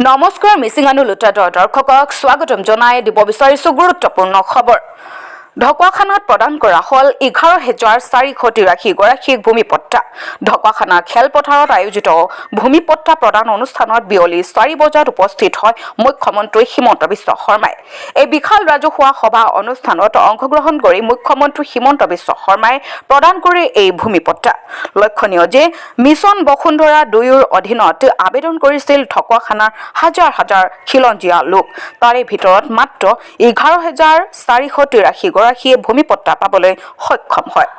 নমস্কাৰ মিচিঙানু লুটাডৰ দৰ্শকক স্বাগতম জনাই দিব বিচাৰিছো গুৰুত্বপূৰ্ণ খবৰ। ঢকুৱাখানাত প্ৰদান কৰা হল 11,483 গৰাকীক ভূমিপট্টা। ঢকুৱাখানা খেলপথাৰত আয়োজিত ভূমিপট্টা প্ৰদান অনুষ্ঠানত বিয়লি 4 বজাত উপস্থিত হয় মুখ্যমন্ত্ৰী হিমন্ত বিশ্ব শৰ্মাই। এই বিশাল ৰাজহুৱা সভা অনুষ্ঠানত অংশগ্ৰহণ কৰি মুখ্যমন্ত্ৰী হিমন্ত বিশ্ব শৰ্মাই প্ৰদান কৰে এই ভূমিপট্টা। লক্ষণীয় যে মিছন বসুন্ধৰা 2ৰ অধীনত আবেদন কৰিছিল ঢকুৱাখানাৰ হাজাৰ হাজাৰ খিলঞ্জীয়া লোক। তাৰে ভিতৰত মাত্ৰ 11,483 গৰাকীয়ে ভূমিপট্টা পাবলৈ সক্ষম হয়।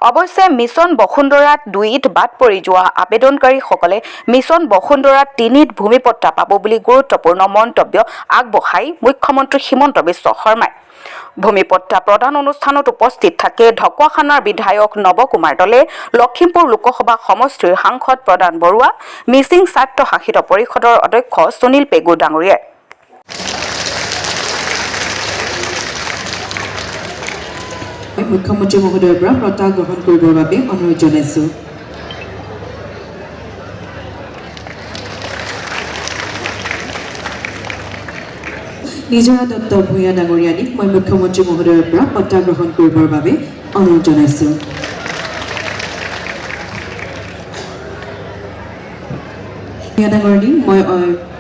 অৱশ্যে মিছন বসুন্ধৰাত 2ত বাদ পৰি যোৱা আবেদনকাৰীসকলে মিছন বসুন্ধৰাত 3ত ভূমিপট্টা পাব বুলি গুৰুত্বপূৰ্ণ মন্তব্য আগবঢ়াই মুখ্যমন্ত্ৰী হিমন্ত বিশ্ব শৰ্মাই। ভূমিপট্টা প্ৰদান অনুষ্ঠানত উপস্থিত থাকে ঢকুৱাখানাৰ বিধায়ক নৱ কুমাৰ দলে, লখিমপুৰ লোকসভা সমষ্টিৰ সাংসদ প্ৰদান বৰুৱা, মিচিং স্বায়ত্তশাসিত পৰিষদৰ অধ্যক্ষ সুনীল পেগু ডাঙৰীয়াই। মুখ্যমন্ত্ৰী মহোদয়ৰ পৰা বঁটা গ্ৰহণ কৰিবৰ বাবে অনুৰোধ জনাইছো। নিজৰা দত্ত ভূঞা ডাঙৰীয়ানীক মই মুখ্যমন্ত্ৰী মহোদয়ৰ পৰা বঁটা গ্ৰহণ কৰিবৰ বাবে অনুৰোধ জনাইছো। ভূঞা ডাঙৰীয়ানীক মই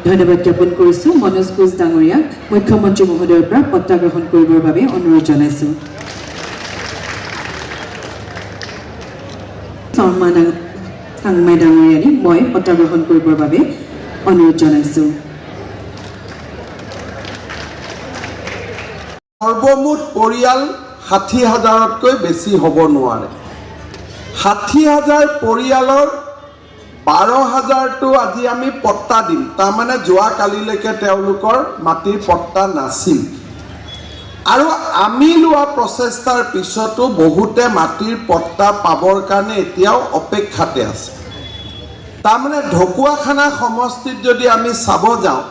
ধন্যবাদ জ্ঞাপন কৰিছো। মনোজ কোচ ডাঙৰীয়াক মুখ্যমন্ত্ৰী মহোদয়ৰ পৰা বঁটা গ্ৰহণ কৰিবৰ বাবে অনুৰোধ জনাইছো। চাংমাই ডাঙৰীয়ানীক মই বঁটা গ্ৰহণ কৰিবৰ বাবে অনুৰোধ জনাইছো। সৰ্বমুঠ পৰিয়াল 60,000তকৈ বেছি হ'ব নোৱাৰে। 60,000 পৰিয়ালৰ 12,000টো আজি আমি পট্টা দিম। তাৰমানে যোৱাকালিলৈকে তেওঁলোকৰ মাটিৰ পট্টা নাছিল। আৰু আমি লোৱা প্ৰচেষ্টাৰ পিছতো বহুতে মাটিৰ পট্টা পাবৰ কাৰণে এতিয়াও অপেক্ষাতে আছে। তাৰমানে ঢকুৱাখানা সমষ্টিত যদি আমি চাব যাওঁ,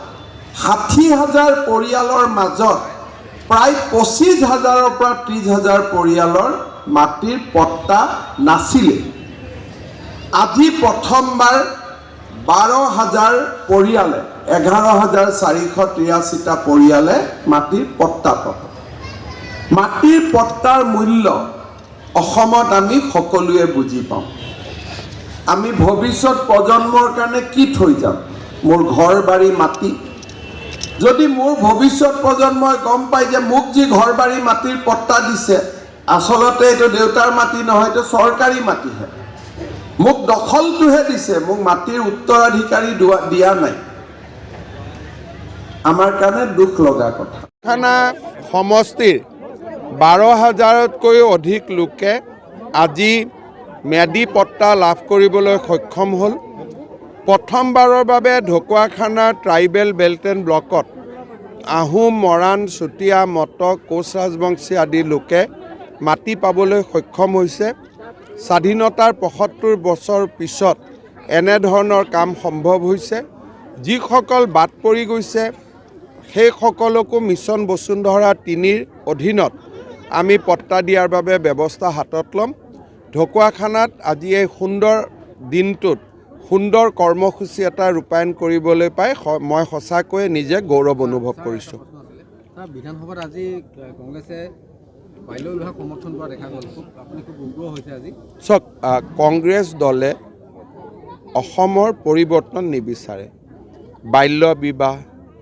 60,000 পৰিয়ালৰ মাজত প্ৰায় 25,000ৰ পৰা 30,000 পৰিয়ালৰ মাটিৰ পট্টা নাছিলে। আজি প্ৰথমবাৰ 12,000 পৰিয়ালে 11,483টা পৰিয়ালে মাটিৰ পট্টা পাব। মাটিৰ পট্টাৰ মূল্য অসমত আমি সকলোৱে বুজি পাওঁ। আমি ভৱিষ্যত প্ৰজন্মৰ কাৰণে কি থৈ যাম? মোৰ ঘৰ বাৰী মাটি। যদি মোৰ ভৱিষ্যত প্ৰজন্মই গম পায় যে মোক যি ঘৰ বাৰী মাটিৰ পট্টা দিছে, আচলতে এইটো দেউতাৰ মাটি নহয়, এইটো চৰকাৰী মাটিহে, মোক দখলটোহে দিছে, মোক মাটিৰ উত্তৰাধিকাৰী দিয়া নাই, আমাৰ কাৰণে দুখ লগা কথা। ঢকুৱাখানা সমষ্টিৰ 12,000তকৈও অধিক লোকে আজি ম্যাদী পট্টা লাভ কৰিবলৈ সক্ষম হ'ল। প্ৰথমবাৰৰ বাবে ঢকুৱাখানাৰ ট্ৰাইবেল বেল্ট এণ্ড ব্লকত আহোম, মৰাণ, চুতীয়া, মটক, কোচ ৰাজবংশী আদি লোকে মাটি পাবলৈ সক্ষম হৈছে। স্বাধীনতাৰ 75 বছৰ পিছত এনেধৰণৰ কাম সম্ভৱ হৈছে। যিসকল বাদ পৰি গৈছে সেইসকলকো মিছন বসুন্ধৰা 3ৰ অধীনত আমি পট্টা দিয়াৰ বাবে ব্যৱস্থা হাতত ল'ম। ঢকুৱাখানাত আজি এই সুন্দৰ দিনটোত সুন্দৰ কৰ্মসূচী এটা ৰূপায়ণ কৰিবলৈ পাই মই সঁচাকৈয়ে নিজে গৌৰৱ অনুভৱ কৰিছোঁ। বিধানসভাত আজি কংগ্ৰেছে বাল্য বিবাহ সমৰ্থন কৰা দেখা গ'ল, আপুনি খুব উগ্ৰ হৈছে আজি। চাওক, কংগ্ৰেছ দলে অসমৰ পৰিৱৰ্তন নিবিচাৰে। বাল্য বিবাহ,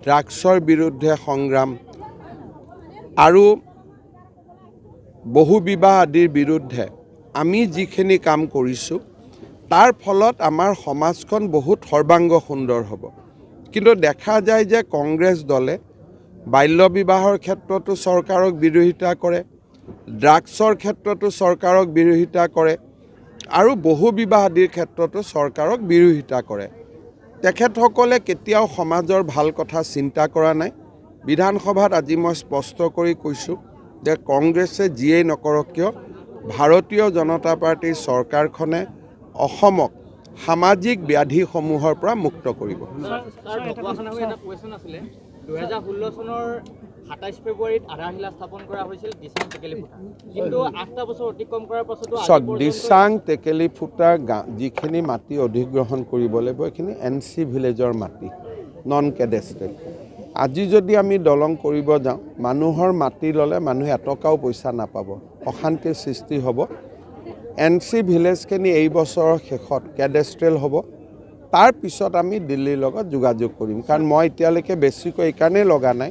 ড্ৰাগছৰ বিৰুদ্ধে সংগ্ৰাম আৰু বহু বিবাহ আদিৰ বিৰুদ্ধে আমি যিখিনি কাম কৰিছোঁ তাৰ ফলত আমাৰ সমাজখন বহুত সৰ্বাংগ সুন্দৰ হ'ব। কিন্তু দেখা যায় যে কংগ্ৰেছ দলে বাল্য বিবাহৰ ক্ষেত্ৰতো চৰকাৰক বিৰোধিতা কৰে, ড্ৰাগছৰ ক্ষেত্ৰতো চৰকাৰক বিৰোধিতা কৰে আৰু বহু বিবাহ আদিৰ ক্ষেত্ৰতো চৰকাৰক বিৰোধিতা কৰে। তেখেতসকলে কেতিয়াও সমাজৰ ভাল কথা চিন্তা কৰা নাই। বিধানসভাত আজি মই স্পষ্ট কৰি কৈছোঁ যে কংগ্ৰেছে যিয়েই নকৰক কিয় ভাৰতীয় জনতা পাৰ্টীৰ চৰকাৰখনে অসমক সামাজিক ব্যাধিসমূহৰ পৰা মুক্ত কৰিব। 2016 চনৰ 27 ফেব্ৰুৱাৰীত আধাৰশিলা স্থাপন কৰা হৈছিল দিচাং টেকেলি ফুটা, কিন্তু 8টা বছৰ অতিক্ৰম কৰাৰ পাছতো দিচাং টেকেলি ফুটা যিখিনি মাটি অধিগ্ৰহণ কৰিব লাগিব এইখিনি NC ভিলেজৰ মাটি। নন কেডেষ্ট্ৰেল আজি যদি আমি দলং কৰিব যাওঁ মানুহৰ মাটি ল'লে মানুহে এটকাও পইচা নাপাব অশান্তিৰ সৃষ্টি হ'ব NC ভিলেজখিনি এই বছৰৰ শেষত কেডেষ্ট্ৰেল হ'ব তাৰ পিছত আমি দিল্লীৰ লগত যোগাযোগ কৰিম কাৰণ মই এতিয়ালৈকে বেছিকৈ এইকাৰণেই লগা নাই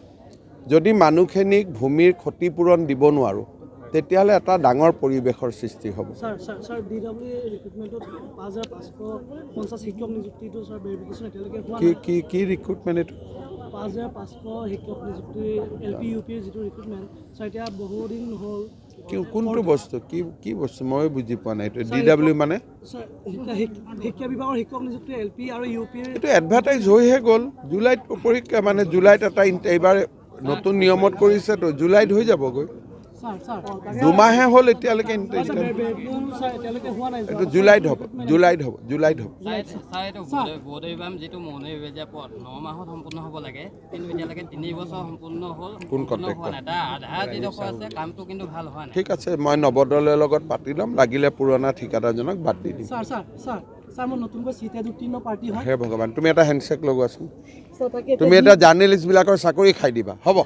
যদি মানুহখিনিক ভূমিৰ ক্ষতিপূৰণ দিব নোৱাৰোঁ তেতিয়াহ'লে এটা ডাঙৰ পৰিৱেশৰ সৃষ্টি হ'ব স্যাৰ DW ৰিক্ৰুটমেন্টত 5550 শিক্ষক নিযুক্তিটো স্যাৰ ভেৰিফিকেশ্যন এতিয়ালৈকে হোৱা কি নাই কি কি ৰিক্ৰুটমেণ্ট এইটো 5500 শিক্ষক নিযুক্তি LP UP যিটো ৰিক্ৰুটমেন্ট স্যার এতিয়া বহুদিন হ'ল কোনটো বস্তু কি বস্তু মই বুজি পোৱা নাই এইটো DW মানে স্যাৰ শিক্ষা বিভাগৰ শিক্ষক নিযুক্তি LP আৰু UP এইটো এডভাৰটাইজ হৈহে গ'ল জুলাইত পৰীক্ষা মানে জুলাইত এটা এইবাৰ নতুন নিয়মত কৰিছে তো জুলাইত হৈ যাবগৈ স্যাৰ দুমাহে হ'ল এতিয়ালৈকে ভেৰিফিকেশ্যন স্যাৰ এতিয়ালৈকে হোৱা নাই এইটো জুলাইত হ'ব বৌদ্ধবিভাগ যিটো মৌলিক পদ 9 মাহত সম্পূৰ্ণ হ'ব লাগে কিন্তু এতিয়ালৈকে 3 বছৰ সম্পূৰ্ণ হ'ল কোন সম্পূৰ্ণ কণ্টেক্টত? হোৱা নাই তাৰ আধা যিডোখৰ আছে কামটো কিন্তু ভাল হোৱা নাই ঠিক আছে মই নৱদলৰ লগত পাতি ল'ম লাগিলে পুৰণা ঠিকাদাৰজনক বাদ দি দিম স্যাৰ মই নতুনকৈ চিটেড উত্তীৰ্ণ পাৰ্টি হয় হে ভগৱান তুমি এটা হেণ্ডছেক লগোৱাচোন স্যাৰ তাকে তুমি এটা জাৰ্নেলিষ্টবিলাকৰ চাকৰি খাই দিবা হ'ব